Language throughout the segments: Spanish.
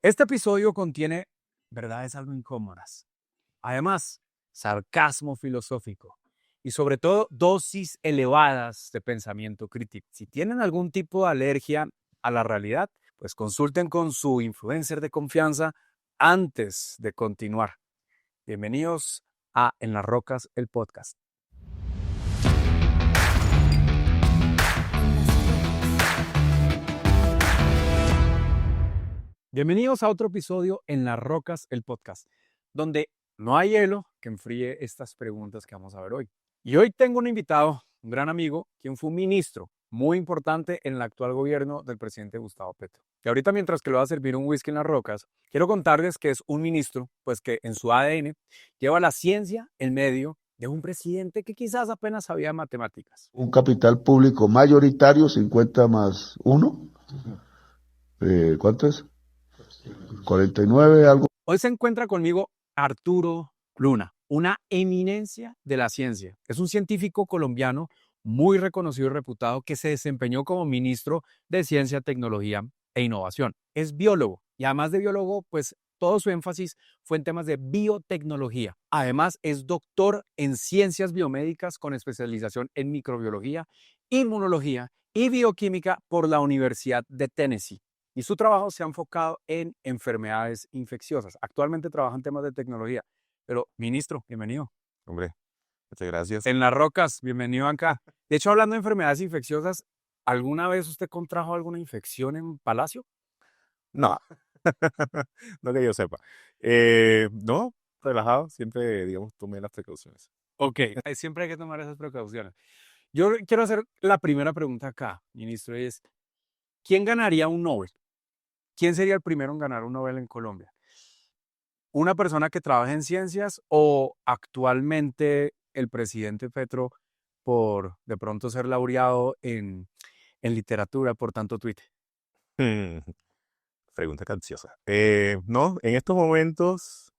Este episodio contiene verdades algo incómodas, además, sarcasmo filosófico y sobre todo dosis elevadas de pensamiento crítico. Si tienen algún tipo de alergia a la realidad, pues consulten con su influencer de confianza antes de continuar. Bienvenidos a En las Rocas, el podcast. Bienvenidos a otro episodio en Las Rocas, el podcast, donde no hay hielo que enfríe estas preguntas que vamos a ver hoy. Y hoy tengo un invitado, un gran amigo, quien fue un ministro muy importante en el actual gobierno del presidente Gustavo Petro. Y ahorita, mientras que le va a servir un whisky en Las Rocas, quiero contarles que es un ministro, pues que en su ADN lleva la ciencia en medio de un presidente que quizás apenas sabía matemáticas. Un capital público mayoritario, 50 más 1. ¿Cuánto es? 49, algo. Hoy se encuentra conmigo Arturo Luna, una eminencia de la ciencia. Es un científico colombiano muy reconocido y reputado que se desempeñó como ministro de Ciencia, Tecnología e Innovación. Es biólogo y además de biólogo, pues todo su énfasis fue en temas de biotecnología. Además, es doctor en ciencias biomédicas con especialización en microbiología, inmunología y bioquímica por la Universidad de Tennessee. Y su trabajo se ha enfocado en enfermedades infecciosas. Actualmente trabaja en temas de tecnología. Pero, ministro, bienvenido. Hombre, muchas gracias. En Las Rocas, bienvenido acá. De hecho, hablando de enfermedades infecciosas, ¿alguna vez usted contrajo alguna infección en Palacio? No, no que yo sepa. No, relajado, siempre, digamos, tomé las precauciones. Ok, siempre hay que tomar esas precauciones. Yo quiero hacer la primera pregunta acá, ministro, y es, ¿quién ganaría un Nobel? ¿Quién sería el primero en ganar un Nobel en Colombia? ¿Una persona que trabaja en ciencias o actualmente el presidente Petro por de pronto ser laureado en literatura por tanto tuit? Hmm, Pregunta capciosa. No, en estos momentos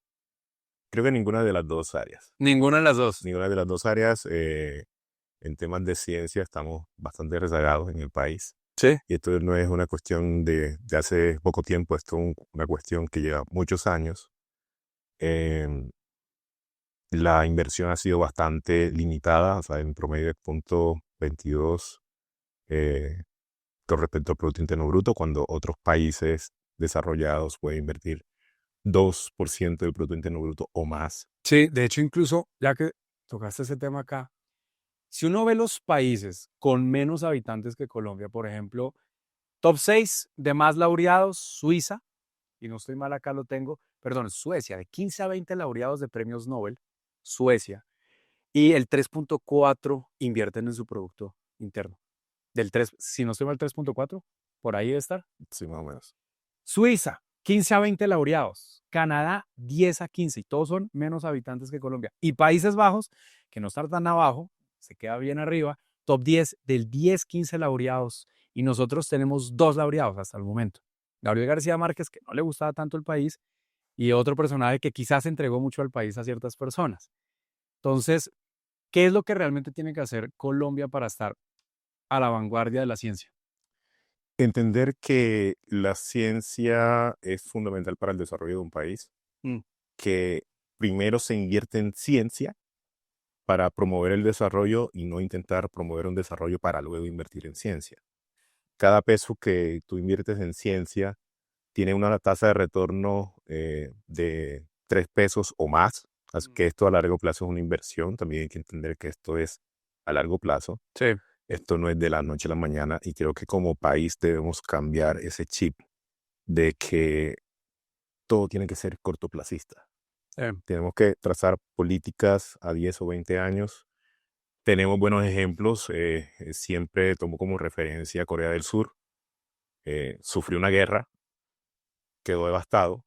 creo que ninguna de las dos áreas. Ninguna de las dos. Ninguna de las dos áreas. En temas de ciencia estamos bastante rezagados en el país. Sí. Y esto no es una cuestión de hace poco tiempo, esto es una cuestión que lleva muchos años. Em, La inversión ha sido bastante limitada, o sea, en promedio de 0,22 con respecto al Producto Interno Bruto, cuando otros países desarrollados pueden invertir 2% del Producto Interno Bruto o más. Sí, de hecho, incluso, ya que tocaste ese tema acá, si uno ve los países con menos habitantes que Colombia, por ejemplo, top 6 de más laureados, Suiza, y no estoy mal acá lo tengo, perdón, Suecia, de 15 a 20 laureados de premios Nobel, Suecia, y el 3.4 invierten en su Producto Interno. Del 3, si no estoy mal, 3.4, por ahí debe estar. Sí, más o menos. Suiza, 15 a 20 laureados. Canadá, 10 a 15, y todos son menos habitantes que Colombia. Y Países Bajos, que no está tan abajo, se queda bien arriba, top 10 del 10-15 laureados. Y nosotros tenemos 2 laureados hasta el momento. Gabriel García Márquez, que no le gustaba tanto el país, y otro personaje que quizás entregó mucho al país a ciertas personas. Entonces, ¿qué es lo que realmente tiene que hacer Colombia para estar a la vanguardia de la ciencia? Entender que la ciencia es fundamental para el desarrollo de un país, Mm. que primero se invierte en ciencia para promover el desarrollo y no intentar promover un desarrollo para luego invertir en ciencia. Cada peso que tú inviertes en ciencia tiene una tasa de retorno de 3 pesos o más. Así que esto a largo plazo es una inversión. También hay que entender que esto es a largo plazo. Sí. Esto no es de la noche a la mañana y creo que como país debemos cambiar ese chip de que todo tiene que ser cortoplacista. Tenemos que trazar políticas a 10 o 20 años. Tenemos buenos ejemplos. Siempre tomo como referencia Corea del Sur. Sufrió una guerra, quedó devastado.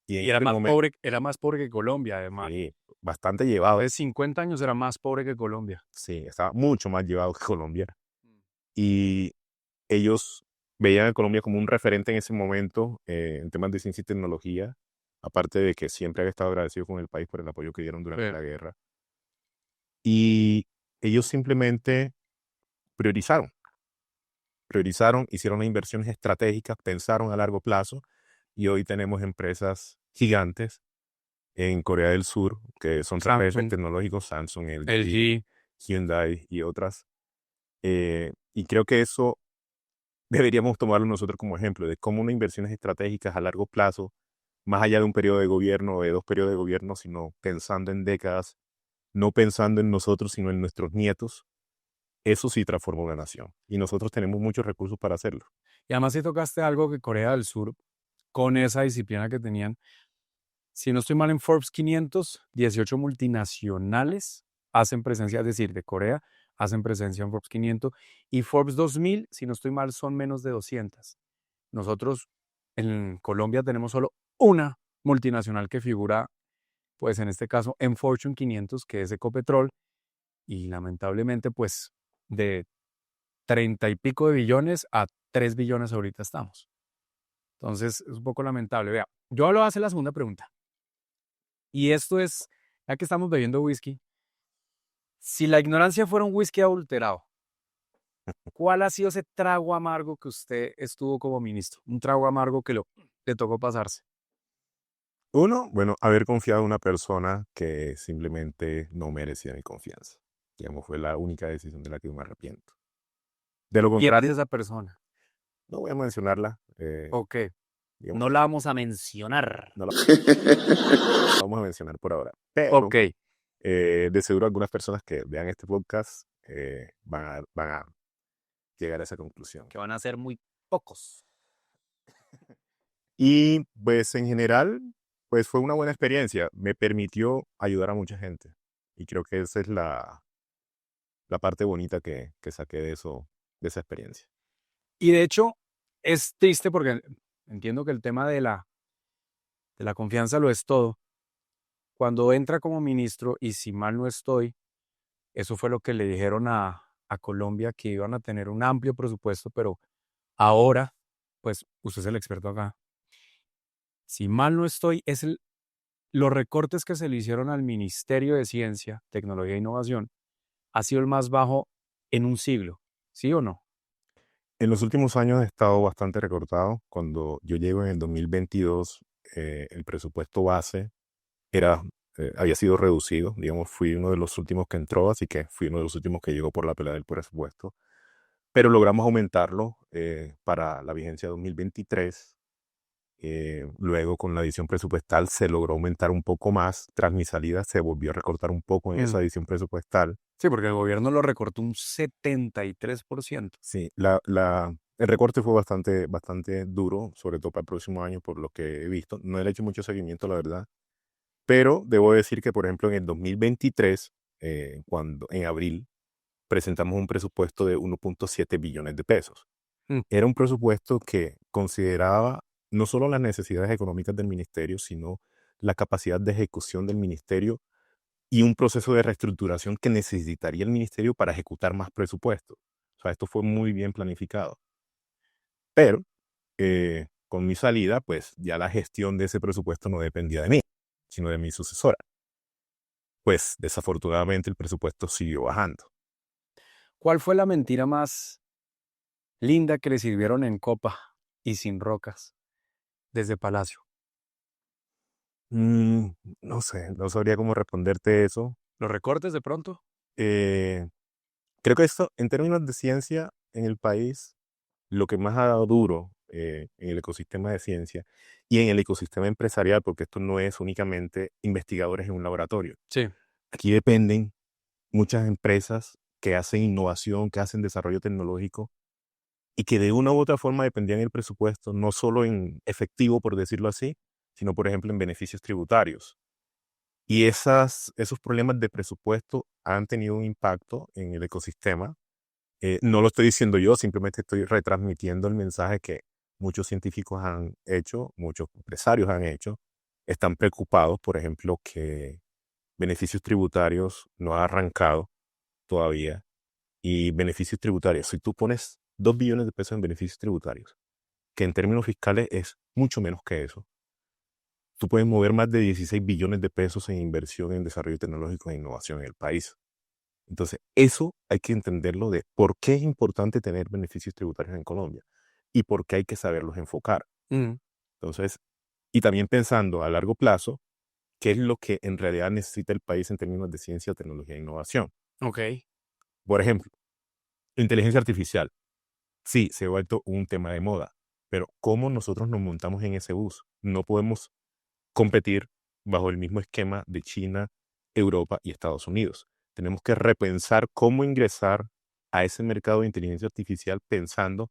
Y en Y era este más momento, pobre, era más pobre que Colombia, además. bastante llevado. Hace 50 años era más pobre que Colombia. Sí, estaba mucho más llevado que Colombia. Y ellos veían a Colombia como un referente en ese momento en temas de ciencia y tecnología, aparte de que siempre han estado agradecidos con el país por el apoyo que dieron durante Sí. la guerra. Y ellos simplemente priorizaron, hicieron las inversiones estratégicas, pensaron a largo plazo, y hoy tenemos empresas gigantes en Corea del Sur, que son transferencias Samsung, tecnológicos, Samsung, LG, LG. Hyundai y otras. Y creo que eso deberíamos tomarlo nosotros como ejemplo de cómo unas inversiones estratégicas a largo plazo, más allá de un periodo de gobierno o de 2 periodos de gobierno, sino pensando en décadas, no pensando en nosotros, sino en nuestros nietos, eso sí transforma una nación. Y nosotros tenemos muchos recursos para hacerlo. Y además si tocaste algo que Corea del Sur, con esa disciplina que tenían, si no estoy mal en Forbes 500, 18 multinacionales hacen presencia, es decir, de Corea, hacen presencia en Forbes 500 y Forbes 2000, si no estoy mal, son menos de 200. Nosotros en Colombia tenemos solo una multinacional que figura, pues en este caso, en Fortune 500, que es Ecopetrol, y lamentablemente, pues de 30 y pico de billones a 3 billones ahorita estamos. Entonces, es un poco lamentable. Vea, yo le voy a hacer la segunda pregunta. Y esto es, ya que estamos bebiendo whisky, si la ignorancia fuera un whisky adulterado, ¿cuál ha sido ese trago amargo que usted estuvo como ministro? Un trago amargo que le tocó pasarse. Uno, bueno, haber confiado en una persona que simplemente no merecía mi confianza. Digamos, fue la única decisión de la que yo me arrepiento. De lo ¿Quién es contrario, esa persona? no voy a mencionarla. Ok. Digamos, No la vamos a mencionar. no la vamos a mencionar por ahora. Pero Ok. de seguro algunas personas que vean este podcast van a llegar a esa conclusión. Que van a ser muy pocos. Y pues en general, pues fue una buena experiencia. Me permitió ayudar a mucha gente. Y creo que esa es la parte bonita que saqué de eso, de esa experiencia. Y de hecho, es triste porque entiendo que el tema de la confianza lo es todo. Cuando entra como ministro, y si mal no estoy, eso fue lo que le dijeron a Colombia, que iban a tener un amplio presupuesto, pero ahora, pues usted es el experto acá. Si mal no estoy, los recortes que se le hicieron al Ministerio de Ciencia, Tecnología e Innovación ha sido el más bajo en un siglo, ¿sí o no? En los últimos años he estado bastante recortado. Cuando yo llego en el 2022, el presupuesto base había sido reducido. Digamos, fui uno de los últimos que entró, así que fui uno de los últimos que llegó por la pelea del presupuesto. Pero logramos aumentarlo para la vigencia 2023. Luego, con la edición presupuestal, se logró aumentar un poco más. Tras mi salida, se volvió a recortar un poco en esa edición presupuestal. Sí, porque el gobierno lo recortó un 73%. Sí, el recorte fue bastante duro, sobre todo para el próximo año, por lo que he visto. No le he hecho mucho seguimiento, la verdad. Pero debo decir que, por ejemplo, en el 2023, cuando en abril, presentamos un presupuesto de 1.7 billones de pesos. Era un presupuesto que consideraba no solo las necesidades económicas del ministerio, sino la capacidad de ejecución del ministerio y un proceso de reestructuración que necesitaría el ministerio para ejecutar más presupuesto. O sea, esto fue muy bien planificado. Pero con mi salida, pues ya la gestión de ese presupuesto no dependía de mí, sino de mi sucesora. Pues desafortunadamente el presupuesto siguió bajando. ¿Cuál fue la mentira más linda que le sirvieron en copa y sin rocas desde Palacio? No sé, no sabría cómo responderte eso. ¿Los recortes de pronto? Creo que esto, en términos de ciencia en el país, lo que más ha dado duro en el ecosistema de ciencia y en el ecosistema empresarial, porque esto no es únicamente investigadores en un laboratorio. Sí. Aquí dependen muchas empresas que hacen innovación, que hacen desarrollo tecnológico y que de una u otra forma dependían del presupuesto, no solo en efectivo, por decirlo así, sino, por ejemplo, en beneficios tributarios. Y esos problemas de presupuesto han tenido un impacto en el ecosistema. No lo estoy diciendo yo, simplemente estoy retransmitiendo el mensaje que muchos científicos han hecho, muchos empresarios han hecho. Están preocupados, por ejemplo, que beneficios tributarios no ha arrancado todavía. Y beneficios tributarios, si tú pones 2 billones de pesos en beneficios tributarios, que en términos fiscales es mucho menos que eso, tú puedes mover más de 16 billones de pesos en inversión en desarrollo tecnológico e innovación en el país. Entonces, eso hay que entenderlo de por qué es importante tener beneficios tributarios en Colombia y por qué hay que saberlos enfocar. Entonces, y también pensando a largo plazo, qué es lo que en realidad necesita el país en términos de ciencia, tecnología e innovación. Ok. Por ejemplo, inteligencia artificial. Sí, se ha vuelto un tema de moda, pero ¿cómo nosotros nos montamos en ese bus? No podemos competir bajo el mismo esquema de China, Europa y Estados Unidos. Tenemos que repensar cómo ingresar a ese mercado de inteligencia artificial pensando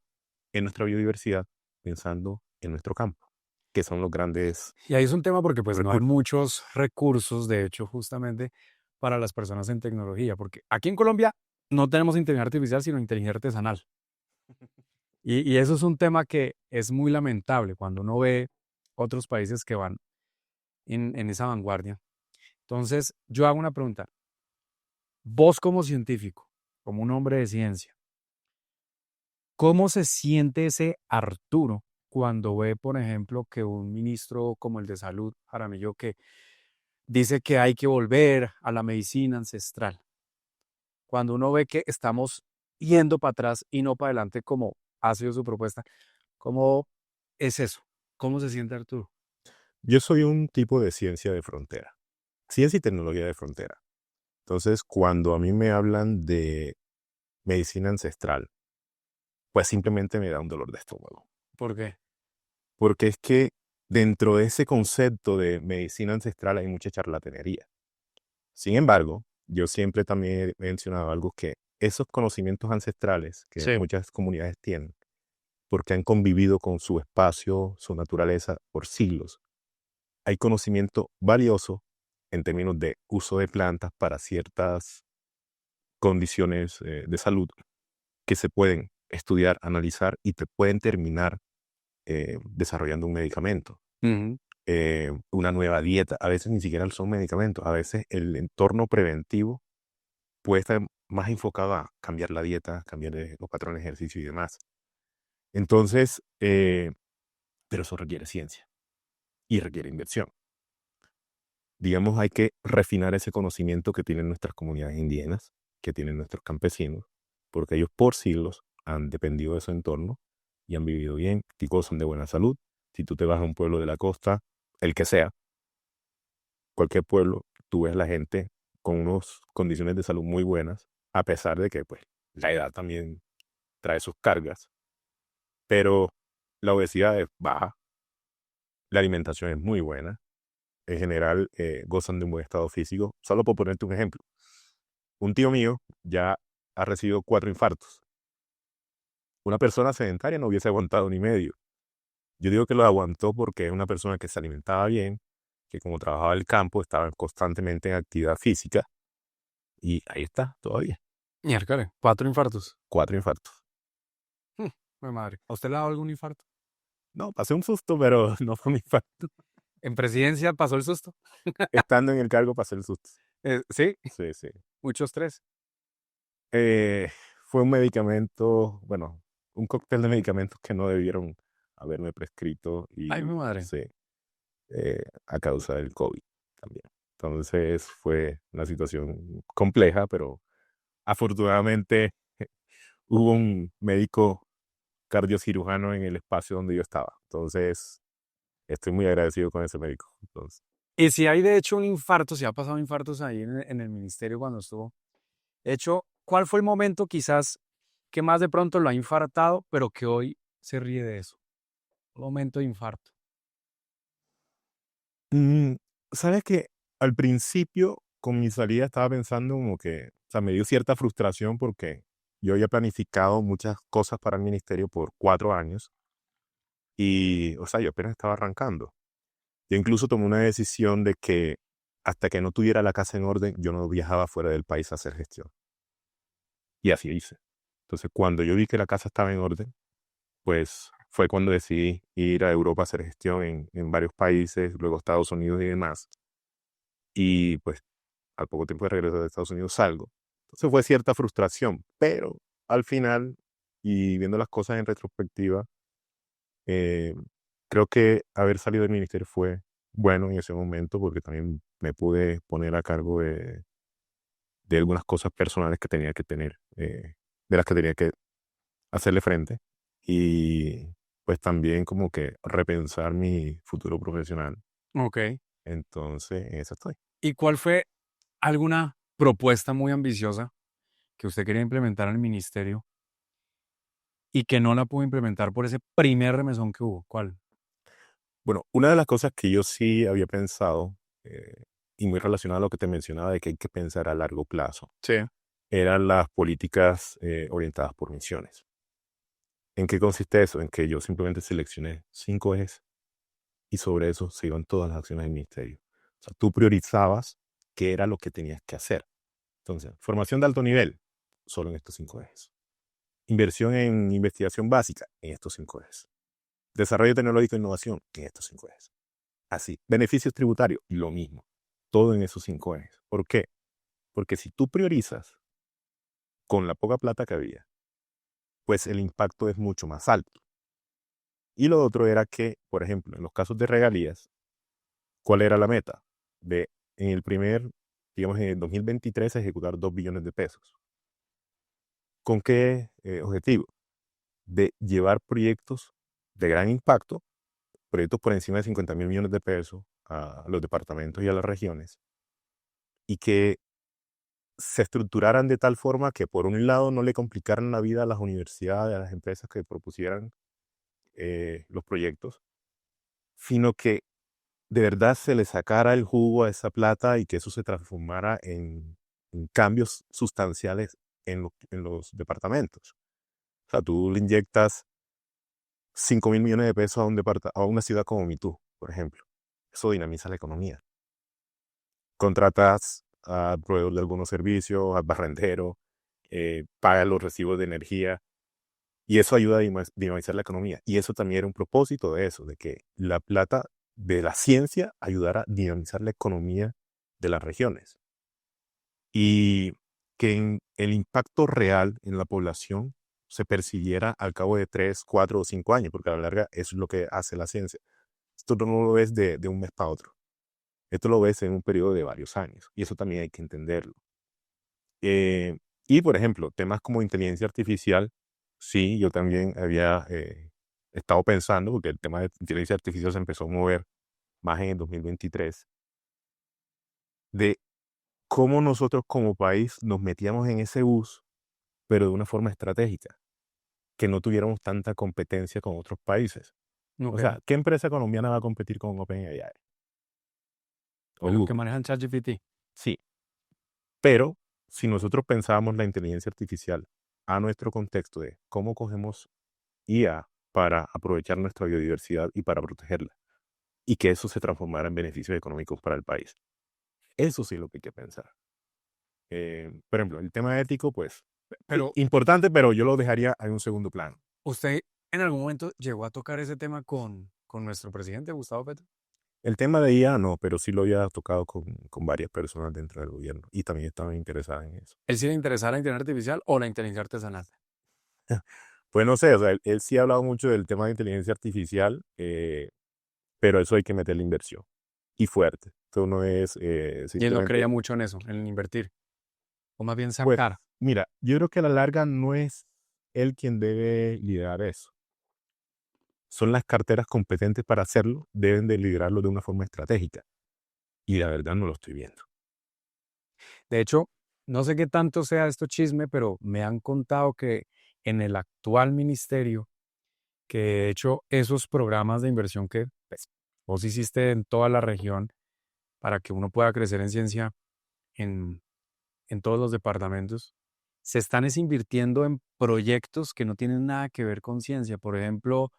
en nuestra biodiversidad, pensando en nuestro campo, que son los grandes Y ahí es un tema porque pues no hay recursos. muchos recursos, de hecho, justamente para las personas en tecnología, porque aquí en Colombia no tenemos inteligencia artificial, sino inteligencia artesanal. Y eso es un tema que es muy lamentable cuando uno ve otros países que van en esa vanguardia. Entonces, yo hago una pregunta. Vos como científico, como un hombre de ciencia, ¿cómo se siente ese Arturo cuando ve, por ejemplo, que un ministro como el de Salud, Jaramillo, que dice que hay que volver a la medicina ancestral? Cuando uno ve que estamos yendo para atrás y no para adelante como ha sido su propuesta, ¿cómo es eso? ¿Cómo se siente Arturo? Yo soy un tipo de ciencia de frontera, ciencia y tecnología de frontera. Entonces, cuando a mí me hablan de medicina ancestral, pues simplemente me da un dolor de estómago. ¿Por qué? Porque es que dentro de ese concepto de medicina ancestral hay mucha charlatanería. Sin embargo, yo siempre también he mencionado algo que esos conocimientos ancestrales que Sí. muchas comunidades tienen, porque han convivido con su espacio, su naturaleza por siglos, hay conocimiento valioso en términos de uso de plantas para ciertas condiciones de salud que se pueden estudiar, analizar y te pueden terminar desarrollando un medicamento, Ujú. una nueva dieta. A veces ni siquiera son medicamentos, a veces el entorno preventivo puede estar más enfocado a cambiar la dieta, cambiar los patrones de ejercicio y demás. Entonces, pero eso requiere ciencia y requiere inversión. Digamos, hay que refinar ese conocimiento que tienen nuestras comunidades indígenas, que tienen nuestros campesinos, porque ellos por siglos han dependido de su entorno y han vivido bien y gozan de buena salud. Si tú te vas a un pueblo de la costa, el que sea, cualquier pueblo, tú ves a la gente con unas condiciones de salud muy buenas, a pesar de que pues, la edad también trae sus cargas, pero la obesidad es baja, la alimentación es muy buena, en general gozan de un buen estado físico. Solo por ponerte un ejemplo, un tío mío ya ha recibido 4 infartos. Una persona sedentaria no hubiese aguantado ni medio. Yo digo que lo aguantó porque es una persona que se alimentaba bien, que como trabajaba en el campo, estaba constantemente en actividad física y ahí está, todavía. Miércoles, 4 infartos. 4 infartos. Mi madre. ¿A usted le ha dado algún infarto? No, pasé un susto, pero no fue un infarto. ¿En presidencia pasó el susto? Estando en el cargo pasé el susto. Sí, Sí, sí. mucho estrés. Fue un medicamento, bueno, un cóctel de medicamentos que no debieron haberme prescrito Ay, mi y madre. sí, a causa del COVID también. Entonces fue una situación compleja, pero afortunadamente hubo un médico cardiocirujano en el espacio donde yo estaba. Entonces estoy muy agradecido con ese médico. Entonces, Y si hay de hecho un infarto, si ha pasado infartos ahí en el ministerio cuando estuvo. De hecho, ¿cuál fue el momento quizás que más de pronto lo ha infartado, pero que hoy se ríe de eso? Un momento de infarto. mm, ¿sabes que al principio con mi salida estaba pensando como que, o sea, me dio cierta frustración porque yo había planificado muchas cosas para el ministerio por 4 años y, o sea, yo apenas estaba arrancando. Yo incluso tomé una decisión de que hasta que no tuviera la casa en orden, yo no viajaba fuera del país a hacer gestión. Y así hice. Entonces, cuando yo vi que la casa estaba en orden, pues fue cuando decidí ir a Europa a hacer gestión en varios países, luego Estados Unidos y demás. Y pues al poco tiempo de regreso de Estados Unidos salgo. Entonces fue cierta frustración, pero al final, y viendo las cosas en retrospectiva, eh, creo que haber salido del ministerio fue bueno en ese momento porque también me pude poner a cargo de algunas cosas personales que tenía que tener, de las que tenía que hacerle frente. Y pues también como que repensar mi futuro profesional. Ok. Entonces, en eso estoy. ¿Y cuál fue alguna propuesta muy ambiciosa que usted quería implementar en el ministerio y que no la pudo implementar por ese primer remesón que hubo? ¿Cuál? Bueno, una de las cosas que yo sí había pensado, y muy relacionada a lo que te mencionaba de que hay que pensar a largo plazo, Sí. eran las políticas orientadas por misiones. ¿En qué consiste eso? En que yo simplemente seleccioné 5 ejes y sobre eso se iban todas las acciones del ministerio. O sea, tú priorizabas qué era lo que tenías que hacer. Entonces, formación de alto nivel, solo en estos 5 ejes. Inversión en investigación básica, en estos 5 ejes. Desarrollo tecnológico e innovación, en estos 5 ejes. Así. Beneficios tributarios, lo mismo. Todo en esos 5 ejes. ¿Por qué? Porque si tú priorizas con la poca plata que había, pues el impacto es mucho más alto. Y lo otro era que, por ejemplo, en los casos de regalías, ¿cuál era la meta? En el digamos, en el 2023, ejecutar 2 billones de pesos. ¿Con qué objetivo? De llevar proyectos de gran impacto, proyectos por encima de 50.000 millones de pesos a los departamentos y a las regiones, y que se estructuraran de tal forma que, por un lado, no le complicaran la vida a las universidades, a las empresas que propusieran los proyectos, sino que de verdad se le sacara el jugo a esa plata y que eso se transformara en cambios sustanciales en los departamentos. O sea, tú le inyectas 5.000 millones de pesos a una ciudad como Mitú, por ejemplo. Eso dinamiza la economía. Contratas al proveedor de algunos servicios, al barrendero, pagas los recibos de energía, y eso ayuda a dinamizar la economía. Y eso también era un propósito de eso, de que la plata de la ciencia ayudara a dinamizar la economía de las regiones. Y que el impacto real en la población se percibiera al cabo de 3, 4 o 5 años, porque a la larga eso es lo que hace la ciencia. Esto no lo ves de un mes para otro. Esto lo ves en un periodo de varios años, y eso también hay que entenderlo. Y, por ejemplo, temas como inteligencia artificial, sí, yo también había estado pensando, porque el tema de inteligencia artificial se empezó a mover más en el 2023, de cómo nosotros como país nos metíamos en ese bus, pero de una forma estratégica, que no tuviéramos tanta competencia con otros países. O sea, ¿qué empresa colombiana va a competir con OpenAI? O Los que Google. manejan ChatGPT. Sí, pero si nosotros pensábamos la inteligencia artificial a nuestro contexto de cómo cogemos IA para aprovechar nuestra biodiversidad y para protegerla, y que eso se transformara en beneficios económicos para el país. Eso sí es lo que hay que pensar. Por ejemplo, el tema ético, pues, Pero importante, pero yo lo dejaría en un segundo plano. ¿usted en algún momento llegó a tocar ese tema con nuestro presidente, Gustavo Petro? El tema de IA no, pero sí lo había tocado con varias personas dentro del gobierno y también estaban interesadas en eso. ¿Él sí le interesaba la inteligencia artificial o la inteligencia artesanal? Pues no sé, o sea, él sí ha hablado mucho del tema de inteligencia artificial, pero eso hay que meterle inversión y fuerte. Esto no es Y él no simplemente, creía mucho en eso, en invertir. O más bien pues, sacar. mira, yo creo que a la larga no es él quien debe liderar eso. Son las carteras competentes para hacerlo, deben de liderarlo de una forma estratégica. Y la verdad no lo estoy viendo. De hecho, no sé qué tanto sea esto chisme, pero me han contado que en el actual ministerio, que de hecho esos programas de inversión que pues, vos hiciste en toda la región para que uno pueda crecer en ciencia en, en todos los departamentos, se están invirtiendo en proyectos que no tienen nada que ver con ciencia. Por ejemplo,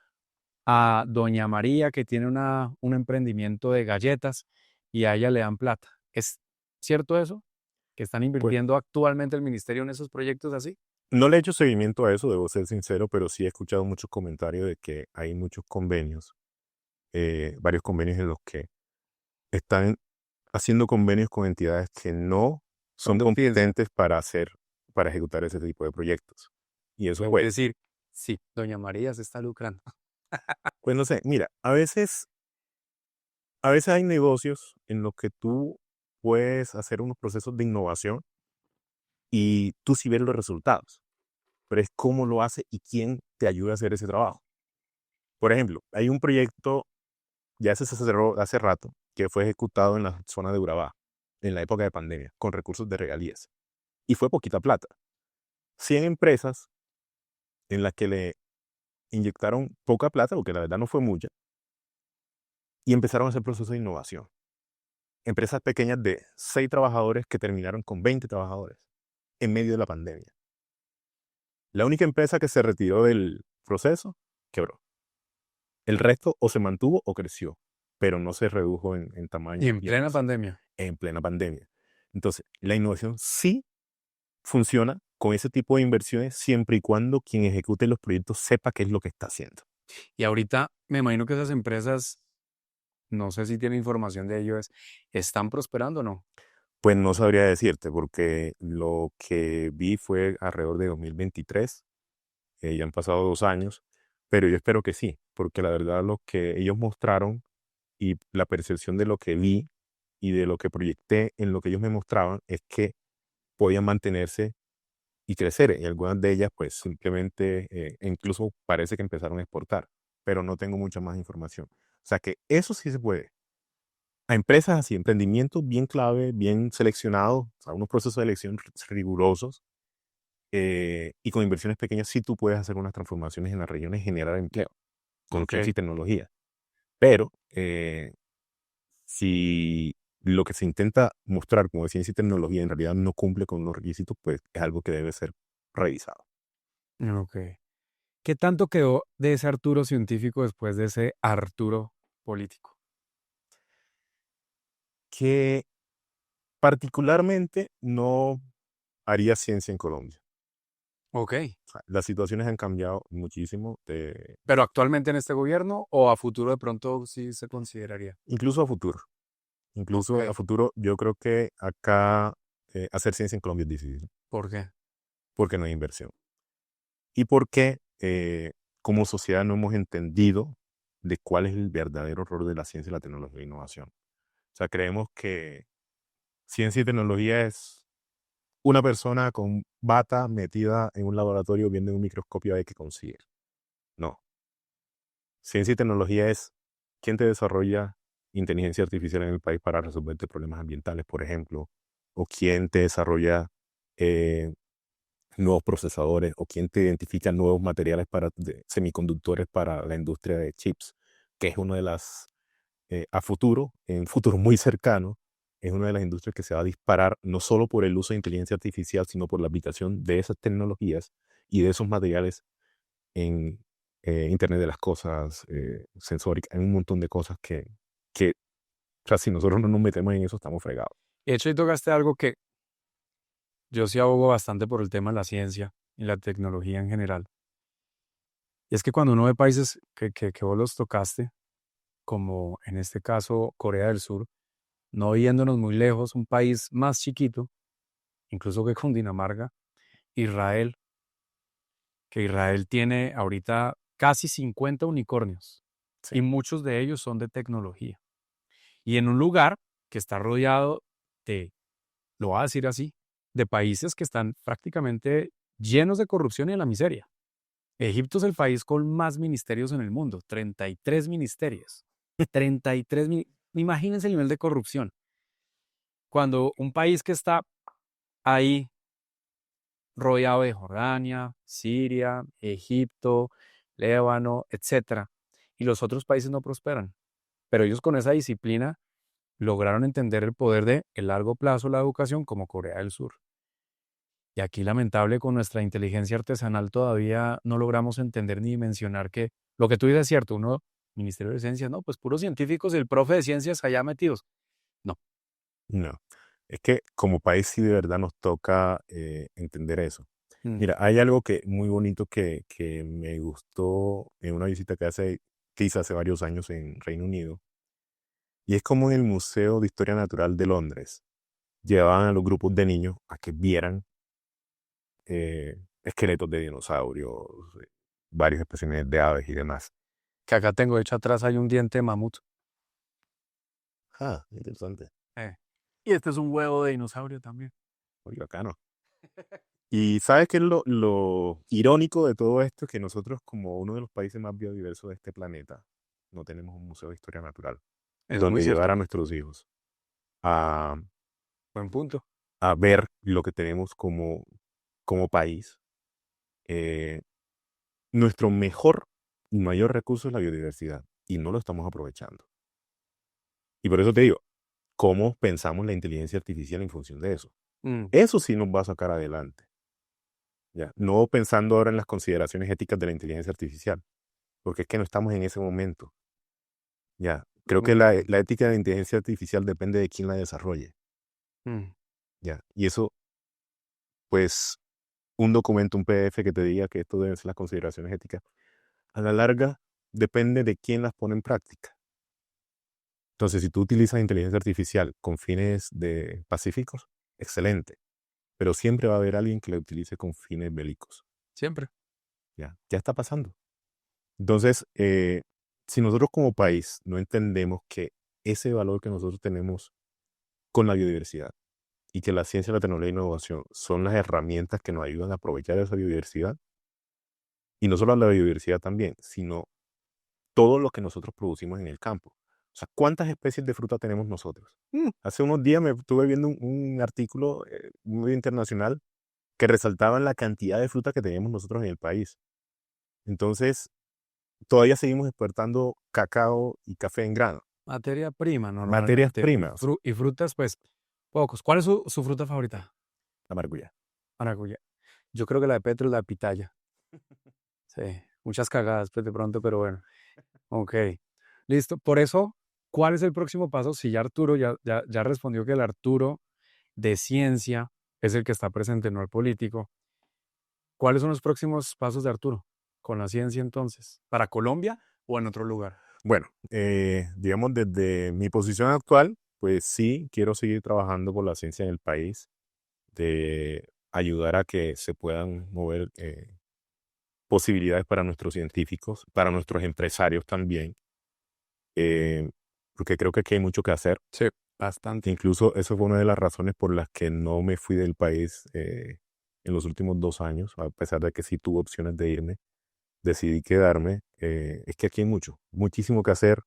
a doña María, que tiene un emprendimiento de galletas y a ella le dan plata. ¿Es cierto eso? ¿Que están Pues invirtiendo actualmente el ministerio en esos proyectos así? no le he hecho seguimiento a eso, debo ser sincero, pero sí he escuchado muchos comentarios de que hay muchos convenios, varios convenios en los que están haciendo convenios con entidades que no son De ciencia. competentes para ejecutar ese tipo de proyectos. Y eso, Es pues, decir, sí, doña María se está lucrando. pues no sé, mira, a veces hay negocios en los que tú puedes hacer unos procesos de innovación y tú sí ves los resultados, pero es cómo lo hace y quién te ayuda a hacer ese trabajo. Por ejemplo, hay un proyecto, ya se cerró hace rato, que fue ejecutado en la zona de Urabá, en la época de pandemia, con recursos de regalías. Y fue poquita plata. 100 empresas en las que le inyectaron poca plata, porque la verdad no fue mucha, y empezaron a hacer procesos de innovación. Empresas pequeñas de 6 trabajadores que terminaron con 20 trabajadores en medio de la pandemia. La única empresa que se retiró del proceso quebró. El resto o se mantuvo o creció, pero no se redujo en tamaño. Y en plena pandemia. En plena pandemia. Entonces, la innovación sí funciona con ese tipo de inversiones siempre y cuando quien ejecute los proyectos sepa qué es lo que está haciendo. Y ahorita me imagino que esas empresas, no sé si tienen información de ello, ¿están prosperando o no? Pues no sabría decirte, porque lo que vi fue alrededor de 2023, ya han pasado 2 años, pero yo espero que sí, porque la verdad lo que ellos mostraron y la percepción de lo que vi y de lo que proyecté en lo que ellos me mostraban es que podían mantenerse y crecer. Y algunas de ellas, pues simplemente, incluso parece que empezaron a exportar, pero no tengo mucha más información. O sea que eso sí se puede. A empresas así, emprendimientos bien clave, bien seleccionados, o sea, unos procesos de elección rigurosos, y con inversiones pequeñas, sí tú puedes hacer unas transformaciones en las regiones y generar empleo con Ok. ciencia y tecnología. Pero si lo que se intenta mostrar como ciencia y tecnología en realidad no cumple con los requisitos, pues es algo que debe ser revisado. Ok. ¿Qué tanto quedó de ese Arturo científico después de ese Arturo político? Que particularmente no haría ciencia en Colombia. Ok. O sea, las situaciones han cambiado muchísimo, ¿Pero actualmente en este gobierno o a futuro de pronto sí se consideraría? incluso a futuro. Incluso a Ok. futuro, yo creo que acá hacer ciencia en Colombia es difícil, ¿Por qué? porque no hay inversión. Y porque como sociedad no hemos entendido de cuál es el verdadero rol de la ciencia, la tecnología e innovación. O sea, creemos que ciencia y tecnología es una persona con bata metida en un laboratorio viendo en un microscopio a ver qué consigue. No. Ciencia y tecnología es quién te desarrolla inteligencia artificial en el país para resolverte problemas ambientales, por ejemplo, o quién te desarrolla eh, nuevos procesadores, o quién te identifica nuevos materiales semiconductores para la industria de chips, que es una de las, a futuro, en un futuro muy cercano, es una de las industrias que se va a disparar no solo por el uso de inteligencia artificial, sino por la aplicación de esas tecnologías y de esos materiales en Internet de las cosas, sensórica, en un montón de cosas que, o sea, si nosotros no nos metemos en eso, estamos fregados. De hecho, ahí tocaste algo que yo sí abogo bastante por el tema de la ciencia y la tecnología en general. Y es que cuando uno ve países que vos los tocaste, como en este caso Corea del Sur, no yéndonos muy lejos, un país más chiquito, incluso que Cundinamarca, Israel, que Israel tiene ahorita casi 50 unicornios Sí. y muchos de ellos son de tecnología. Y en un lugar que está rodeado de, lo voy a decir así, de países que están prácticamente llenos de corrupción y de la miseria. Egipto es el país con más ministerios en el mundo, 33 ministerios. 33, imagínense el nivel de corrupción. Cuando un país que está ahí rodeado de Jordania, Siria, Egipto, Líbano, etcétera, y los otros países no prosperan. Pero ellos con esa disciplina lograron entender el poder de el largo plazo la educación como Corea del Sur. Y aquí lamentable con nuestra inteligencia artesanal todavía no logramos entender ni dimensionar que lo que tú dices es cierto, uno, Ministerio de Ciencias, no, pues puros científicos y el profe de ciencias allá metidos. No. No. Es que como país sí de verdad nos toca entender eso. Mm. Mira, hay algo que muy bonito que me gustó en una visita que hice hace varios años en Reino Unido. Y es como en el Museo de Historia Natural de Londres llevaban a los grupos de niños a que vieran esqueletos de dinosaurios, varios especímenes de aves y demás. Que acá tengo, de hecho atrás hay un diente de mamut. Ah, interesante. Y este es un huevo de dinosaurio también. Muy bacano. Y ¿sabes qué es lo irónico de todo esto? Que nosotros, como uno de los países más biodiversos de este planeta, no tenemos un museo de historia natural Es muy donde llevar cierto. a nuestros hijos a, Buen punto. a ver lo que tenemos como país. Eh, Nuestro mejor y mayor recurso es la biodiversidad y no lo estamos aprovechando. Y por eso te digo, ¿cómo pensamos la inteligencia artificial en función de eso? Mm, Eso sí nos va a sacar adelante. ¿Ya? No pensando ahora en las consideraciones éticas de la inteligencia artificial, porque es que no estamos en ese momento. ¿Ya? Creo que la mm, ética de la inteligencia artificial depende de quién la desarrolle. mm. ¿Ya? Y eso, pues, un documento, un PDF que te diga que esto deben ser las consideraciones éticas, a la larga depende de quién las pone en práctica. Entonces, si tú utilizas inteligencia artificial con fines pacíficos, excelente. Pero siempre va a haber alguien que la utilice con fines bélicos. Siempre. Ya está pasando. Entonces, si nosotros como país no entendemos que ese valor que nosotros tenemos con la biodiversidad y que la ciencia, la tecnología y la innovación son las herramientas que nos ayudan a aprovechar esa biodiversidad, y no solo la biodiversidad también, sino todo lo que nosotros producimos en el campo. O sea, ¿cuántas especies de fruta tenemos nosotros? Hace unos días me estuve viendo un artículo muy internacional que resaltaba la cantidad de fruta que tenemos nosotros en el país. Entonces, todavía seguimos exportando cacao y café en grano. Materia prima, Materias normalmente. primas. Y frutas, pues, pocos. ¿Cuál es su fruta favorita? La maracuyá. Maracuyá. Yo creo que la de Petro es la pitaya. Sí, muchas cagadas, pues, de pronto, pero bueno. Ok, listo. Por eso, ¿cuál es el próximo paso? Si ya Arturo ya respondió que el Arturo de ciencia es el que está presente, no el político. ¿Cuáles son los próximos pasos de Arturo con la ciencia entonces? ¿Para Colombia o en otro lugar? Bueno, digamos desde mi posición actual, pues sí, quiero seguir trabajando por la ciencia en el país, de ayudar a que se puedan mover posibilidades para nuestros científicos, para nuestros empresarios también, porque creo que aquí hay mucho que hacer. Sí, bastante. Incluso eso fue una de las razones por las que no me fui del país en los últimos 2 años, a pesar de que sí tuve opciones de irme, decidí quedarme. Es que aquí hay muchísimo que hacer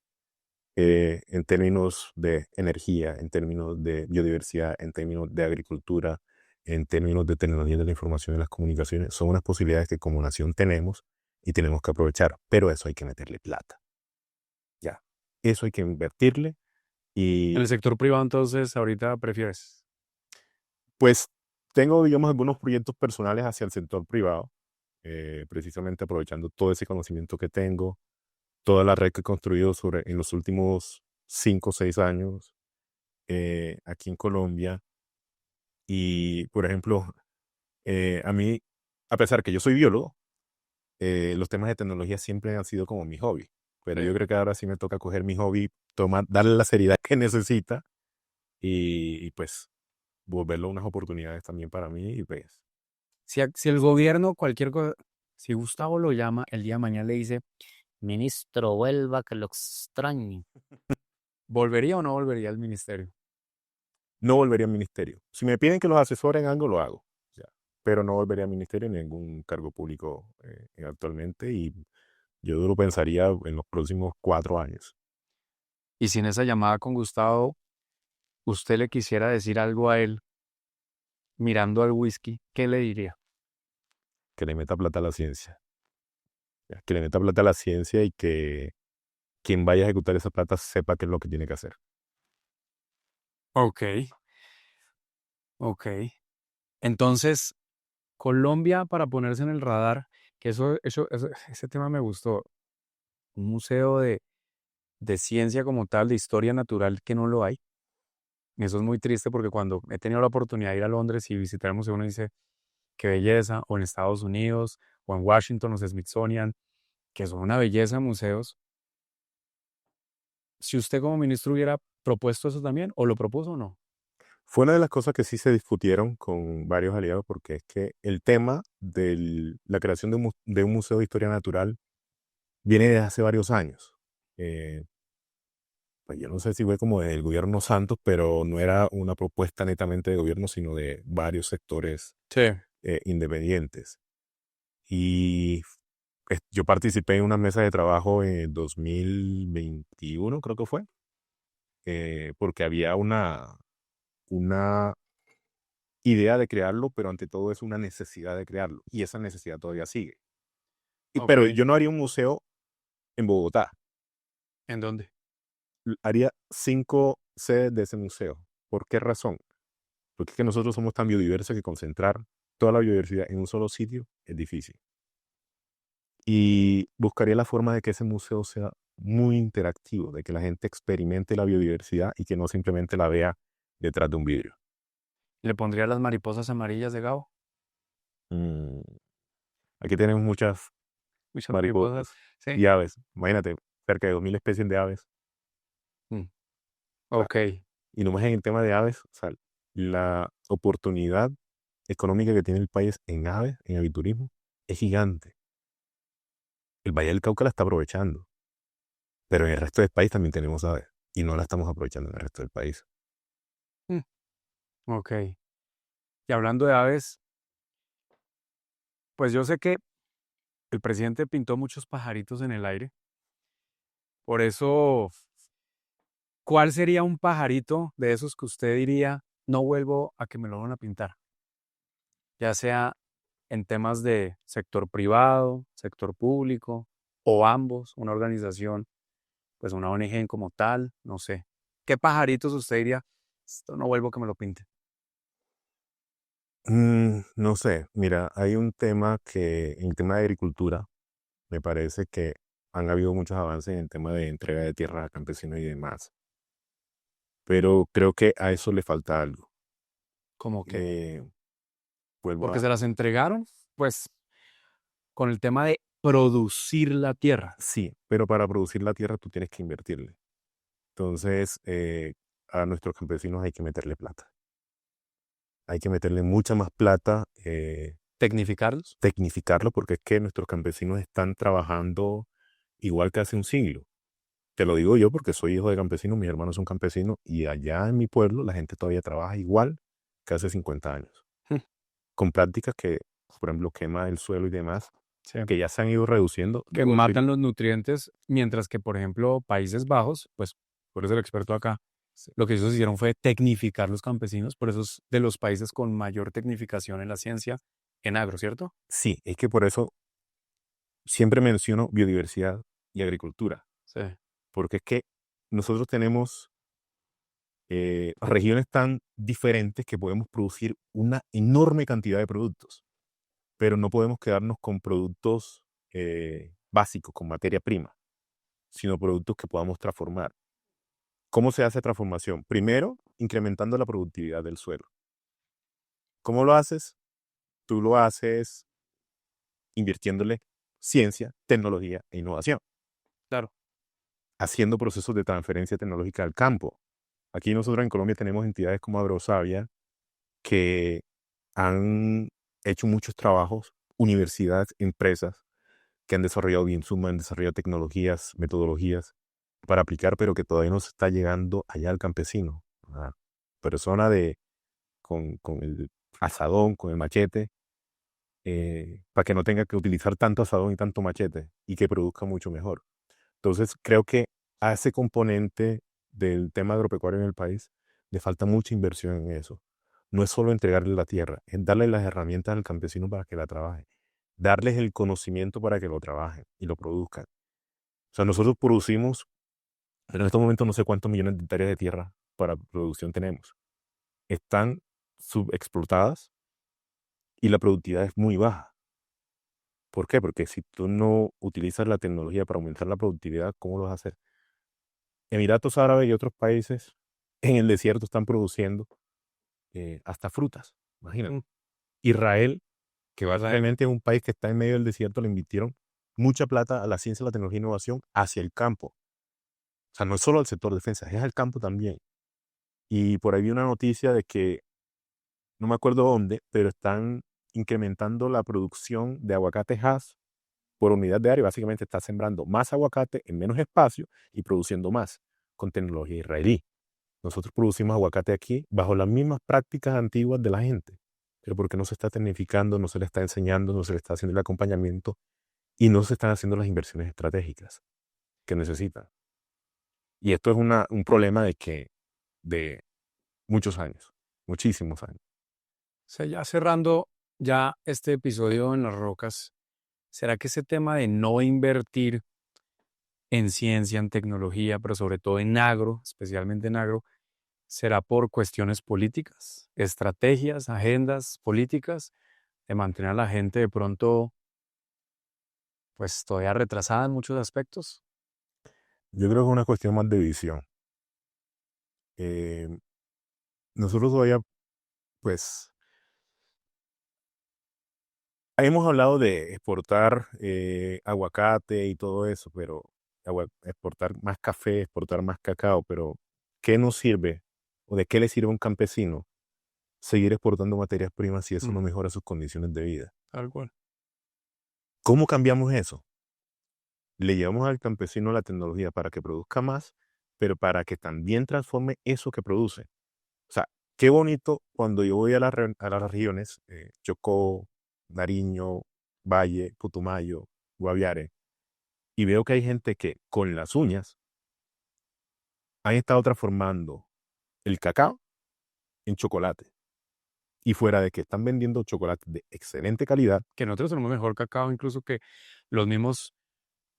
en términos de energía, en términos de biodiversidad, en términos de agricultura, en términos de tecnología de la información y las comunicaciones. Son unas posibilidades que como nación tenemos y tenemos que aprovechar, pero eso hay que meterle plata. Ya, eso hay que invertirle. En el Y sector privado, entonces, ahorita prefieres. pues tengo, digamos, algunos proyectos personales hacia el sector privado, precisamente aprovechando todo ese conocimiento que tengo, toda la red que he construido en los últimos 5 o 6 años aquí en Colombia. Y, por ejemplo, a mí, a pesar que yo soy biólogo, los temas de tecnología siempre han sido como mi hobby. Pero Sí. yo creo que ahora sí me toca coger mi hobby, darle la seriedad que necesita y pues volverlo unas oportunidades también para mí. Y pues, Si el gobierno, cualquier cosa, si Gustavo lo llama, el día de mañana le dice, Ministro, vuelva que lo extraño. ¿volvería o no volvería al ministerio? no volvería al ministerio. Si me piden que los asesore en algo, lo hago. Ya. Pero no volvería al ministerio en ningún cargo público actualmente. Y yo lo pensaría en los próximos 4 años. Y si en esa llamada con Gustavo usted le quisiera decir algo a él mirando al whisky, ¿qué le diría? Que le meta plata a la ciencia. Ya. Que le meta plata a la ciencia y que quien vaya a ejecutar esa plata sepa qué es lo que tiene que hacer. Ok, ok. Entonces, Colombia para ponerse en el radar, que ese tema me gustó. Un museo de ciencia como tal, de historia natural, que no lo hay. Eso es muy triste porque cuando he tenido la oportunidad de ir a Londres y visitar el museo, uno dice, qué belleza, o en Estados Unidos, o en Washington, los Smithsonian, que son una belleza de museos. Si usted como ministro hubiera propuesto eso también, o lo propuso o no. Fue una de las cosas que sí se discutieron con varios aliados porque es que el tema de la creación de un museo de historia natural viene desde hace varios años. Pues yo no sé si fue como del gobierno Santos, pero no era una propuesta netamente de gobierno, sino de varios sectores Sí. independientes. Y yo participé en una mesa de trabajo en 2021, creo que fue, porque había una idea de crearlo, pero ante todo es una necesidad de crearlo. Y esa necesidad todavía sigue. Pero Ok. yo no haría un museo en Bogotá. ¿En dónde? Haría 5 sedes de ese museo. ¿Por qué razón? Porque es que nosotros somos tan biodiversos que concentrar toda la biodiversidad en un solo sitio es difícil. Y buscaría la forma de que ese museo sea muy interactivo, de que la gente experimente la biodiversidad y que no simplemente la vea detrás de un vidrio. ¿Le pondría las mariposas amarillas de Gabo? Mm, Aquí tenemos muchas Muchas mariposas. mariposas Sí. y aves. Imagínate, cerca de 2000 especies de aves. Ok. Y nomás en el tema de aves, o sea, la oportunidad económica que tiene el país en aves, en aviturismo, es gigante. El Valle del Cauca la está aprovechando, pero en el resto del país también tenemos aves y no la estamos aprovechando en el resto del país. Ok. Y hablando de aves, pues yo sé que el presidente pintó muchos pajaritos en el aire. Por eso, ¿cuál sería un pajarito de esos que usted diría, no vuelvo a que me lo van a pintar? Ya sea en temas de sector privado, sector público, o ambos, una organización, pues una ONG como tal, no sé. ¿Qué pajaritos usted diría, esto no vuelvo a que me lo pinte? No sé, mira, hay un tema en el tema de agricultura, me parece que han habido muchos avances en el tema de entrega de tierras a campesinos y demás, pero creo que a eso le falta algo. Como que, Vuelvo porque a... se las entregaron, pues, con el tema de producir la tierra. Sí, pero para producir la tierra tú tienes que invertirle. Entonces, a nuestros campesinos hay que meterle plata. Hay que meterle mucha más plata, Tecnificarlos. tecnificarlo, porque es que nuestros campesinos están trabajando igual que hace un siglo. Te lo digo yo porque soy hijo de campesinos, mis hermanos son campesinos y allá en mi pueblo la gente todavía trabaja igual que hace 50 años. Con prácticas que, por ejemplo, quema del suelo y demás, Sí. que ya se han ido reduciendo. Que matan los nutrientes, mientras que, por ejemplo, Países Bajos, pues, por eso el experto acá, lo que ellos hicieron fue tecnificar los campesinos, por eso es de los países con mayor tecnificación en la ciencia, en agro, ¿cierto? Sí, es que por eso siempre menciono biodiversidad y agricultura, Sí. porque es que nosotros tenemos regiones tan diferentes que podemos producir una enorme cantidad de productos, pero no podemos quedarnos con productos básicos, con materia prima, sino productos que podamos transformar. ¿Cómo se hace transformación? Primero, incrementando la productividad del suelo. ¿Cómo lo haces? Tú lo haces invirtiéndole ciencia, tecnología e innovación. Claro. Haciendo procesos de transferencia tecnológica al campo. Aquí nosotros en Colombia tenemos entidades como Agrosavia que han hecho muchos trabajos, universidades, empresas que han desarrollado insumos, han desarrollado tecnologías, metodologías para aplicar, pero que todavía no se está llegando allá al campesino. La persona con el asadón, con el machete, para que no tenga que utilizar tanto asadón y tanto machete y que produzca mucho mejor. Entonces, creo que a ese componente del tema agropecuario en el país le falta mucha inversión en eso. No es solo entregarle la tierra, es darle las herramientas al campesino para que la trabaje, darles el conocimiento para que lo trabajen y lo produzcan. O sea, nosotros producimos, pero en estos momentos no sé cuántos millones de hectáreas de tierra para producción tenemos. Están subexplotadas y la productividad es muy baja. ¿Por qué? Porque si tú no utilizas la tecnología para aumentar la productividad, ¿cómo lo vas a hacer? Emiratos Árabes y otros países en el desierto están produciendo hasta frutas, imagínate. Israel, que realmente es un país que está en medio del desierto, le invirtieron mucha plata a la ciencia, la tecnología e innovación hacia el campo. O sea, no es solo al sector defensa, es al campo también. Y por ahí vi una noticia de que, no me acuerdo dónde, pero están incrementando la producción de aguacate Hass por unidad de área. Básicamente está sembrando más aguacate en menos espacio y produciendo más con tecnología israelí. Nosotros producimos aguacate aquí bajo las mismas prácticas antiguas de la gente. pero porque no se está tecnificando, no se le está enseñando, no se le está haciendo el acompañamiento y no se están haciendo las inversiones estratégicas que necesitan. Y esto es un problema de muchos años, muchísimos años. O sea, ya cerrando ya este episodio en Las Rocas, ¿será que ese tema de no invertir en ciencia, en tecnología, pero sobre todo en agro, especialmente en agro, será por cuestiones políticas, estrategias, agendas políticas, de mantener a la gente de pronto, pues todavía retrasada en muchos aspectos? Yo creo que es una cuestión más de visión. Eh, nosotros todavía, pues, hemos hablado de exportar aguacate y todo eso, pero exportar más café, exportar más cacao, pero ¿qué nos sirve o de qué le sirve a un campesino seguir exportando materias primas si eso no mejora sus condiciones de vida? Tal cual. ¿Cómo cambiamos eso? Le llevamos al campesino la tecnología para que produzca más, pero para que también transforme eso que produce. O sea, qué bonito cuando yo voy a las regiones, Chocó, Nariño, Valle, Putumayo, Guaviare, y veo que hay gente que con las uñas han estado transformando el cacao en chocolate. Y fuera de que están vendiendo chocolate de excelente calidad. Que nosotros tenemos mejor cacao incluso que los mismos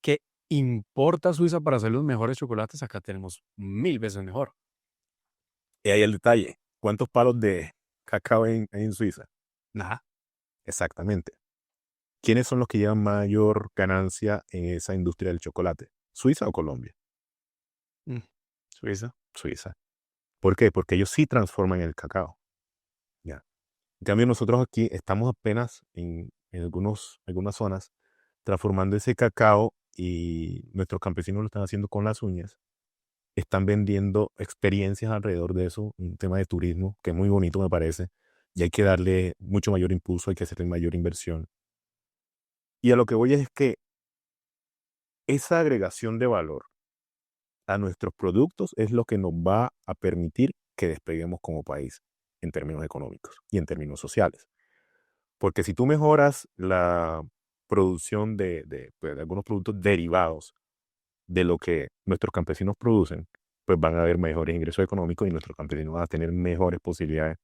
que importa Suiza para hacer los mejores chocolates, acá tenemos 1000 veces mejor. Y ahí el detalle. ¿Cuántos palos de cacao hay en Suiza? Nada. Exactamente. ¿Quiénes son los que llevan mayor ganancia en esa industria del chocolate? ¿Suiza o Colombia? Suiza. Suiza. ¿Por qué? Porque ellos sí transforman el cacao. Ya. En cambio, nosotros aquí estamos apenas en algunas zonas transformando ese cacao y nuestros campesinos lo están haciendo con las uñas. Están vendiendo experiencias alrededor de eso, un tema de turismo que es muy bonito, me parece, y hay que darle mucho mayor impulso, hay que hacerle mayor inversión. Y a lo que voy es que esa agregación de valor a nuestros productos es lo que nos va a permitir que despeguemos como país en términos económicos y en términos sociales. Porque si tú mejoras la producción pues, de algunos productos derivados de lo que nuestros campesinos producen, pues van a haber mejores ingresos económicos y nuestros campesinos van a tener mejores posibilidades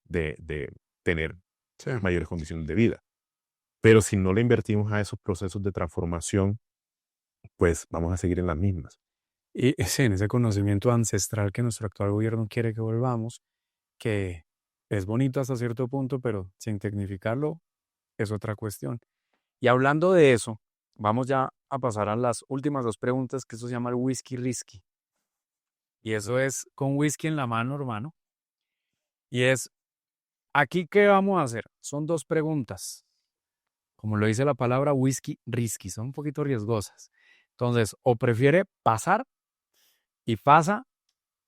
de tener mayores condiciones de vida. Pero si no le invertimos a esos procesos de transformación, pues vamos a seguir en las mismas. Y sí, en ese conocimiento ancestral que nuestro actual gobierno quiere que volvamos, que es bonito hasta cierto punto, pero sin tecnificarlo es otra cuestión. Y hablando de eso, vamos ya a pasar a las últimas 2 preguntas, que eso se llama el whisky risky. Y eso es con whisky en la mano, hermano. Y es, ¿aquí qué vamos a hacer? Son 2 preguntas. Como lo dice la palabra, whisky risky, son un poquito riesgosas. Entonces, o prefiere pasar y pasa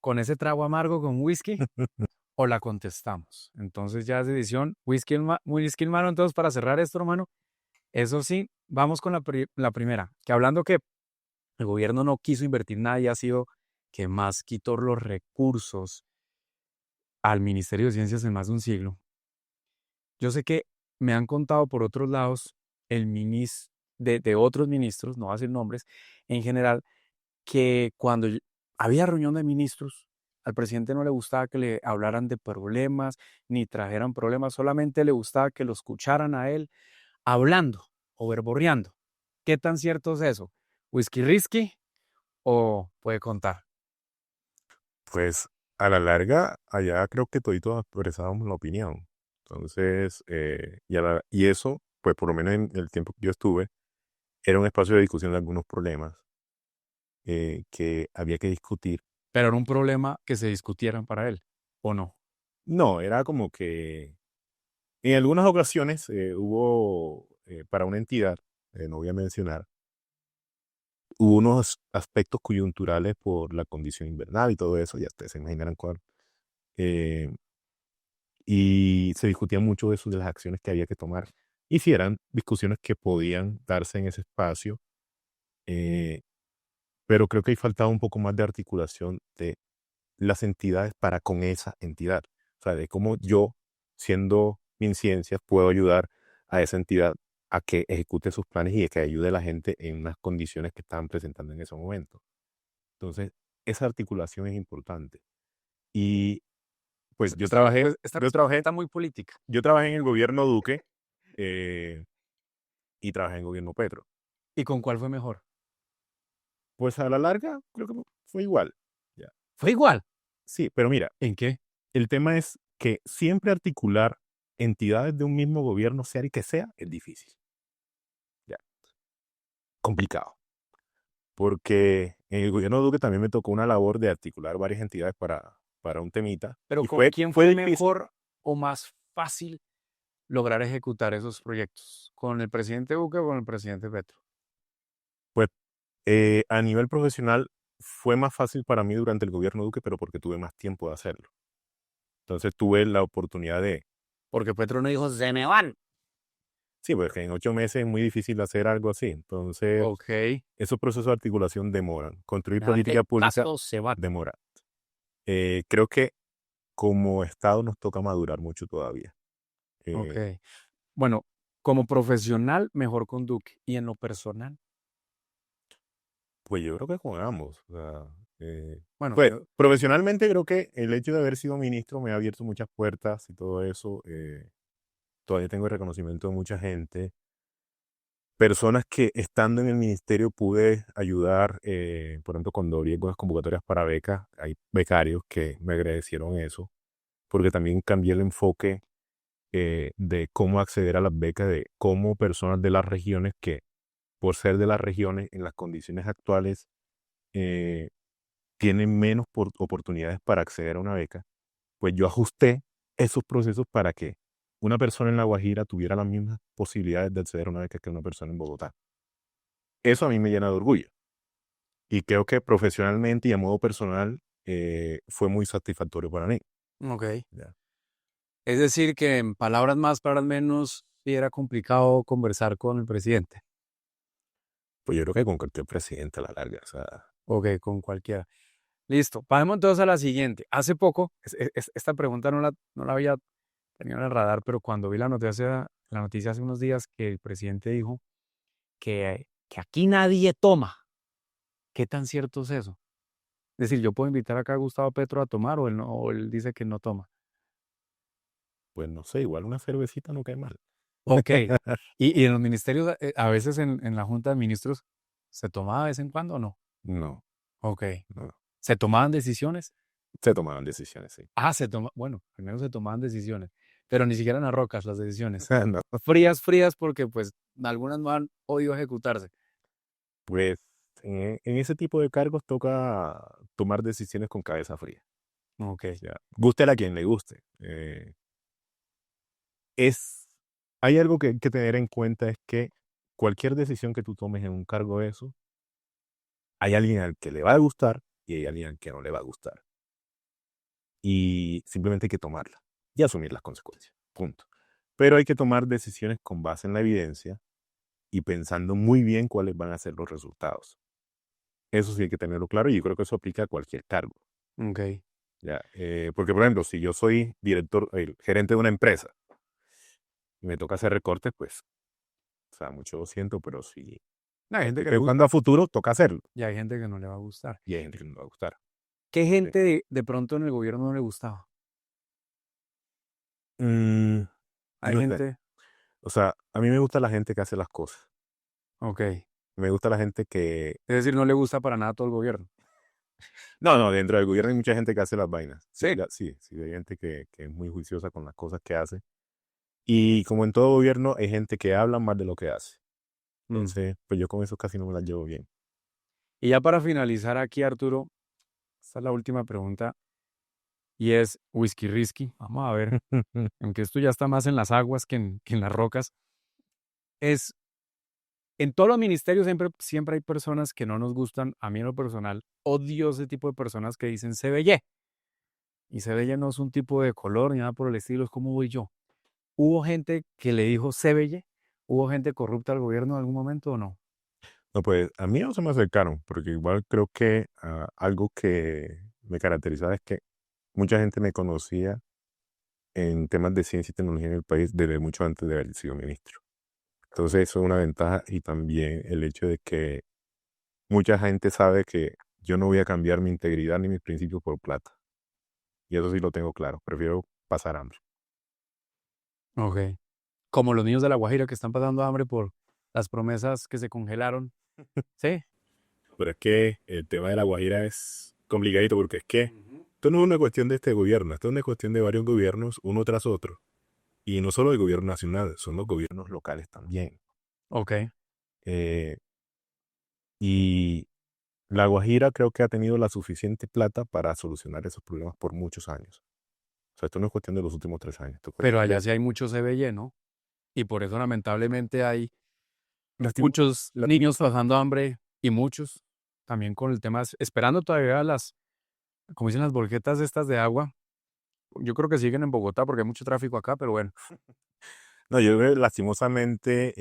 con ese trago amargo con whisky, o la contestamos. Entonces ya es decisión, whisky en mano. Entonces, para cerrar esto, hermano, eso sí, vamos con la primera, que hablando que el gobierno no quiso invertir nada y ha sido que más quitó los recursos al Ministerio de Ciencias en más de un siglo. Yo sé que me han contado por otros lados de otros ministros, no voy a decir nombres, en general, que cuando había reunión de ministros, al presidente no le gustaba que le hablaran de problemas, ni trajeran problemas, solamente le gustaba que lo escucharan a él hablando o verborreando. ¿Qué tan cierto es eso? ¿Whisky risky o puede contar? Pues a la larga, allá creo que toditos expresábamos la opinión. Entonces, y eso, pues por lo menos en el tiempo que yo estuve, era un espacio de discusión de algunos problemas que había que discutir. Pero era un problema que se discutieran para él, ¿o no? No, era como que en algunas ocasiones hubo, para una entidad, no voy a mencionar, hubo unos aspectos coyunturales por la condición invernal y todo eso, ya ustedes se imaginarán cuál. Y se discutía mucho de eso, de las acciones que había que tomar. Y si eran discusiones que podían darse en ese espacio, pero creo que hay faltado un poco más de articulación de las entidades para con esa entidad. O sea, de cómo yo, siendo MinCiencias, puedo ayudar a esa entidad a que ejecute sus planes y a que ayude a la gente en unas condiciones que estaban presentando en ese momento. Entonces, esa articulación es importante. Y pues yo trabajé, Está muy política. yo trabajé en el gobierno Duque y trabajé en el gobierno Petro. ¿Y con cuál fue mejor? Pues a la larga creo que fue igual. ¿Fue igual? Sí, pero mira, ¿En qué? el tema es que siempre articular entidades de un mismo gobierno, sea el que sea, es difícil. Ya. Complicado. Porque en el gobierno Duque también me tocó una labor de articular varias entidades para un temita. Pero Y ¿con quién fue difícil. mejor o más fácil lograr ejecutar esos proyectos? ¿Con el presidente Duque o con el presidente Petro? Pues a nivel profesional fue más fácil para mí durante el gobierno Duque, pero porque tuve más tiempo de hacerlo. Entonces tuve la oportunidad de... Porque Petro no dijo, se me van. Sí, porque en 8 meses es muy difícil hacer algo así. Entonces, Ok. esos procesos de articulación demoran. Construir Me dan política el pública paso, se van. demora. Creo que como Estado nos toca madurar mucho todavía. Ok. Bueno, como profesional, mejor con Duque. ¿Y en lo personal? Pues yo creo que con ambos. O sea, Bueno, pues profesionalmente creo que el hecho de haber sido ministro me ha abierto muchas puertas y todo eso. Todavía tengo el reconocimiento de mucha gente. Personas que estando en el ministerio pude ayudar, por ejemplo, cuando abrí algunas convocatorias para becas, hay becarios que me agradecieron eso, porque también cambié el enfoque de cómo acceder a las becas, de cómo personas de las regiones que, por ser de las regiones, en las condiciones actuales, tienen menos oportunidades para acceder a una beca, pues yo ajusté esos procesos para que una persona en La Guajira tuviera las mismas posibilidades de acceder a una beca que una persona en Bogotá. Eso a mí me llena de orgullo. Y creo que profesionalmente y a modo personal fue muy satisfactorio para mí. ok. Ya. Es decir, que en palabras más, palabras menos, sí era complicado conversar con el presidente. Pues yo creo que con cualquier presidente a la larga. O sea, Ok, con cualquiera. Listo. Pasemos entonces a la siguiente. Hace poco, esta pregunta no la había tenido en el radar, pero cuando vi la noticia hace unos días que el presidente dijo que aquí nadie toma. ¿Qué tan cierto es eso? Es decir, yo puedo invitar acá a Gustavo Petro a tomar o él, no, o él dice que no toma. pues no sé, igual una cervecita no cae mal. Ok. Y en los ministerios, a veces en la Junta de Ministros, ¿se tomaba de vez en cuando o no? No, Ok. no. ¿Se tomaban decisiones? Se tomaban decisiones, sí. Ah, bueno, primero se tomaban decisiones, pero ni siquiera en las rocas las decisiones. No, Frías, frías, porque pues algunas no han podido ejecutarse. pues en ese tipo de cargos toca tomar decisiones con cabeza fría. Ok. Ya. Gústele a quien le guste. Hay algo que hay que tener en cuenta, es que cualquier decisión que tú tomes en un cargo de eso, hay alguien al que le va a gustar y hay alguien al que no le va a gustar. Y simplemente hay que tomarla y asumir las consecuencias. Punto. Pero hay que tomar decisiones con base en la evidencia y pensando muy bien cuáles van a ser los resultados. Eso sí hay que tenerlo claro y yo creo que eso aplica a cualquier cargo. Ok. ¿Ya? Porque, por ejemplo, si yo soy gerente de una empresa y me toca hacer recortes, pues, o sea, mucho lo siento, pero si Hay gente que le pero gusta cuando a futuro toca hacerlo. y hay gente que no le va a gustar. Y hay gente que no le va a gustar. ¿Qué gente de pronto en el gobierno no le gustaba? Hay No sé. gente. O sea, a mí me gusta la gente que hace las cosas. Ok. Me gusta la gente que... Es decir, no le gusta para nada todo el gobierno. No, dentro del gobierno hay mucha gente que hace las vainas. Sí. Sí, hay gente que es muy juiciosa con las cosas que hace. Y como en todo gobierno, hay gente que habla más de lo que hace. Entonces, pues yo con eso casi no me las llevo bien. Y ya para finalizar aquí, Arturo, esta es la última pregunta y es whisky risky. Vamos a ver, aunque esto ya está más en las aguas que en las rocas. En todos los ministerios siempre hay personas que no nos gustan. A mí en lo personal, odio ese tipo de personas que dicen CBY. Y CBY no es un tipo de color ni nada por el estilo, es como voy yo. ¿Hubo gente que le dijo CBY? ¿Hubo gente corrupta al gobierno en algún momento o no? No, pues a mí no se me acercaron, porque igual creo que algo que me caracterizaba es que mucha gente me conocía en temas de ciencia y tecnología en el país desde mucho antes de haber sido ministro. Entonces eso es una ventaja, y también el hecho de que mucha gente sabe que yo no voy a cambiar mi integridad ni mis principios por plata. Y eso sí lo tengo claro. Prefiero pasar hambre. Ok. Como los niños de La Guajira que están pasando hambre por las promesas que se congelaron. Sí. Pero es que el tema de La Guajira es complicadito, porque es que esto no es una cuestión de este gobierno, esto es una cuestión de varios gobiernos, uno tras otro. Y no solo el gobierno nacional, son los gobiernos locales también. Ok. Y La Guajira creo que ha tenido la suficiente plata para solucionar esos problemas por muchos años. O sea, esto no es cuestión de los últimos 3 años. Pero allá sí hay mucho CBY, ¿no? Y por eso lamentablemente hay muchos niños pasando hambre y muchos también con el tema, esperando todavía como dicen, las volquetas estas de agua. Yo creo que siguen en Bogotá porque hay mucho tráfico acá, pero bueno. No, yo creo que lastimosamente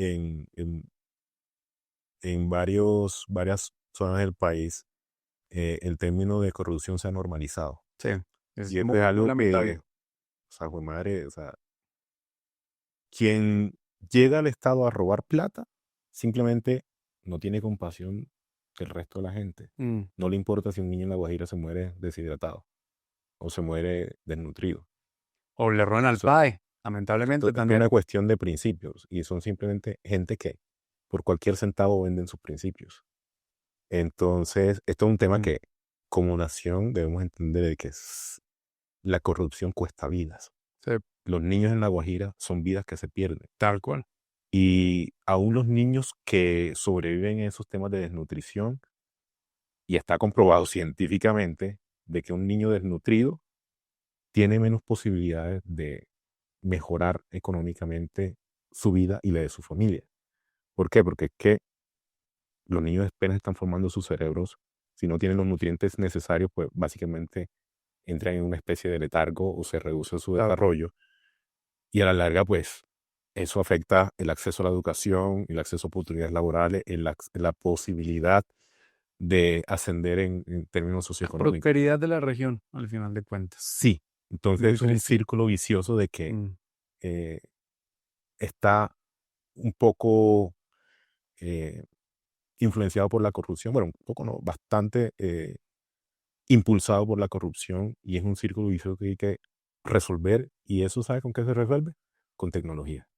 en varias zonas del país el término de corrupción se ha normalizado. Sí. Y esto es algo que, o sea, jue madre, o sea, quien llega al Estado a robar plata simplemente no tiene compasión del resto de la gente. No le importa si un niño en La Guajira se muere deshidratado o se muere desnutrido. O le roban al PAE, lamentablemente también. Es una cuestión de principios, y son simplemente gente que por cualquier centavo venden sus principios. Entonces, esto es un tema que como nación debemos entender de que la corrupción cuesta vidas. Sí. Los niños en La Guajira son vidas que se pierden. Tal cual. Y aún los niños que sobreviven en esos temas de desnutrición, y está comprobado científicamente de que un niño desnutrido tiene menos posibilidades de mejorar económicamente su vida y la de su familia. ¿Por qué? Porque es que los niños apenas están formando sus cerebros. Si no tienen los nutrientes necesarios, pues básicamente entran en una especie de letargo o se reduce su desarrollo. Y a la larga, pues, eso afecta el acceso a la educación, el acceso a oportunidades laborales, la posibilidad de ascender en términos socioeconómicos. Prosperidad de la región, al final de cuentas. Sí. Entonces es un círculo vicioso de que está un poco influenciado por la corrupción. Bueno, un poco no, bastante impulsado por la corrupción, y es un círculo vicioso que hay que resolver. ¿Y eso sabe con qué se resuelve? Con tecnología.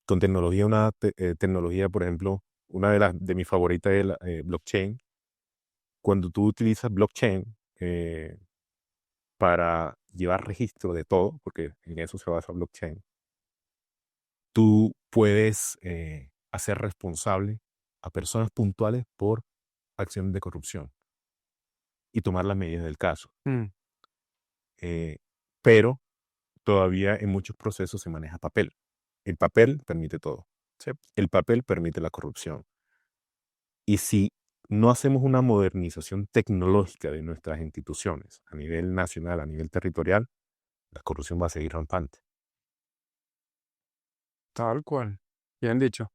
Con tecnología, una tecnología, por ejemplo, una de mis favoritas es la blockchain. Cuando tú utilizas blockchain para llevar registro de todo, porque en eso se basa blockchain, tú puedes hacer responsable a personas puntuales por acciones de corrupción y tomar las medidas del caso. Pero todavía en muchos procesos se maneja papel. El papel permite todo. Sí. El papel permite la corrupción. Y si no hacemos una modernización tecnológica de nuestras instituciones a nivel nacional, a nivel territorial, la corrupción va a seguir rampante. Tal cual. Bien dicho.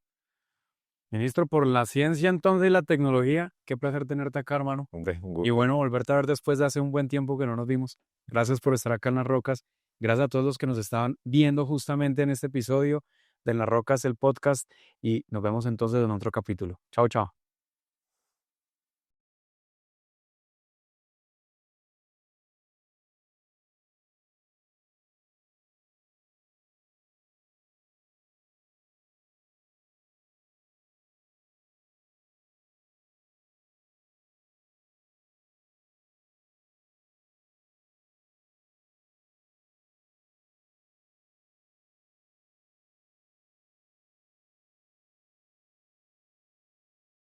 Ministro, por la ciencia entonces y la tecnología, qué placer tenerte acá, hermano. Hombre, un gusto. Y bueno, volverte a ver después de hace un buen tiempo que no nos vimos. Gracias por estar acá en Las Rocas. Gracias a todos los que nos estaban viendo justamente en este episodio de En Las Rocas, el podcast. Y nos vemos entonces en otro capítulo. Chao, chao.